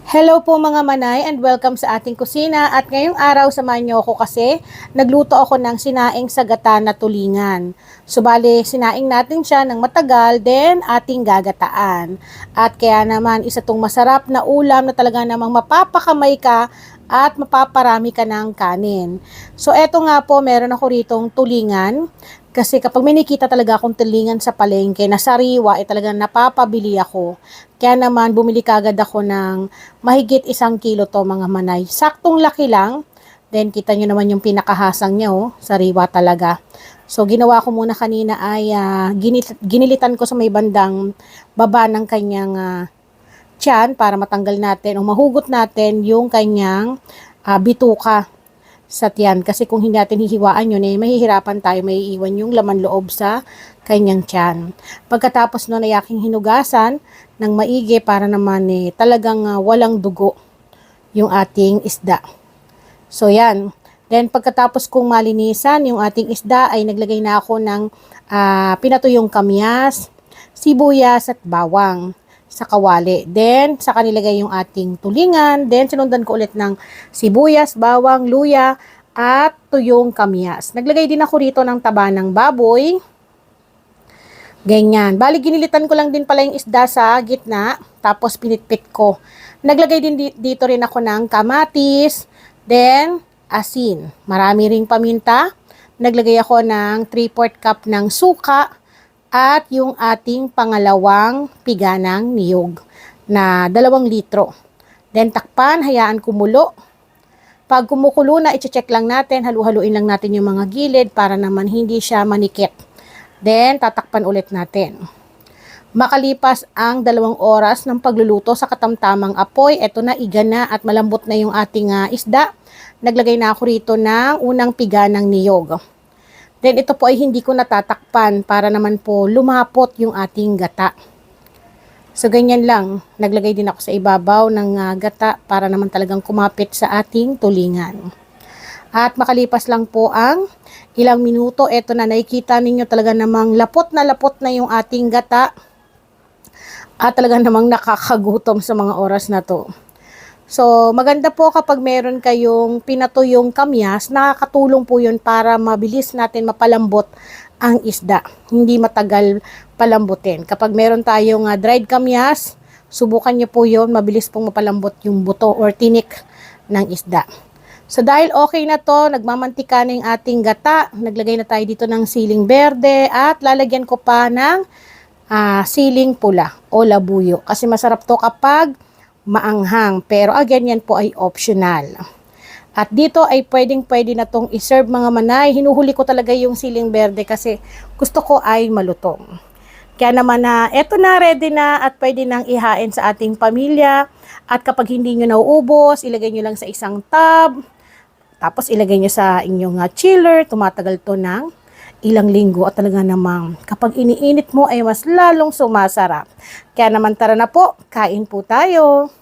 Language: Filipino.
Hello po mga manay and welcome sa ating kusina at ngayong araw samahan niyo ako kasi nagluto ako ng sinaing sa gata na tulingan. So bale, sinaing natin siya ng matagal then ating gagataan. At kaya naman isa tong masarap na ulam na talaga namang mapapakamay ka at mapaparami ka ng kanin. So eto nga po, meron ako ritong tulingan. Kasi kapag may nakita talaga akong tulingan sa palengke na sariwa, talagang napapabili ako. Kaya naman bumili kagad ako ng mahigit 1 kilo to mga manay. Saktong laki lang. Then kita nyo naman yung pinakahasang niya, oh, sariwa talaga. So ginawa ko muna kanina ay ginilitan ko sa may bandang baba ng kanyang tiyan para matanggal natin o mahugot natin yung kanyang bituka sa tiyan. Kasi kung hindi natin hihiwaan yun, mahihirapan tayo, may iiwan yung laman loob sa kanyang tiyan. Pagkatapos nun ay aking hinugasan ng maigi para naman talagang walang dugo yung ating isda. So yan. Then pagkatapos kong malinisan yung ating isda ay naglagay na ako ng pinatuyong kamyas, sibuyas at bawang sa kawali. Then, saka nilagay yung ating tulingan. Then, sinundan ko ulit ng sibuyas, bawang, luya, at tuyong kamyas. Naglagay din ako rito ng taba ng baboy. Ganyan. Bali, ginilitan ko lang din pala yung isda sa gitna. Tapos, pinitpit ko. Naglagay din dito rin ako ng kamatis. Then, asin. Marami ring paminta. Naglagay ako ng 3/4 cup ng suka. At yung ating pangalawang piga ng niyog na 2 litro. Then takpan, hayaan kumulo. Pag kumukulo na, i-check lang natin, halu-haluin lang natin yung mga gilid para naman hindi siya manikit. Then tatakpan ulit natin. Makalipas ang 2 oras ng pagluluto sa katamtamang apoy, eto na, iga na at malambot na yung ating isda. Naglagay na ako rito ng unang piga ng niyog. Then ito po ay hindi ko natatakpan para naman po lumapot yung ating gata. So ganyan lang, naglagay din ako sa ibabaw ng gata para naman talagang kumapit sa ating tulingan. At makalipas lang po ang ilang minuto, eto na, nakikita ninyo talaga namang lapot na yung ating gata. At talaga namang nakakagutom sa mga oras na to. So, maganda po kapag meron kayong pinatuyong kamyas, nakakatulong po yun para mabilis natin mapalambot ang isda. Hindi matagal palambutin. Kapag meron tayong dried kamyas, subukan nyo po yun, mabilis pong mapalambot yung buto or tinik ng isda. So, dahil okay na to, nagmamantika na yung ating gata, naglagay na tayo dito ng siling berde at lalagyan ko pa ng siling pula o labuyo. Kasi masarap to kapag maanghang, pero again yan po ay optional. At dito ay pwede na tong iserve mga manay. Hinuhuli ko talaga yung siling berde kasi gusto ko ay malutong. Kaya naman eto na, ready na at pwede nang ihain sa ating pamilya. At kapag hindi nyo nauubos, ilagay nyo lang sa isang tub. Tapos ilagay nyo sa inyong chiller. Tumatagal to ng ilang linggo at talaga namang kapag iniinit mo ay mas lalong sumasarap. Kaya naman tara na po, kain po tayo.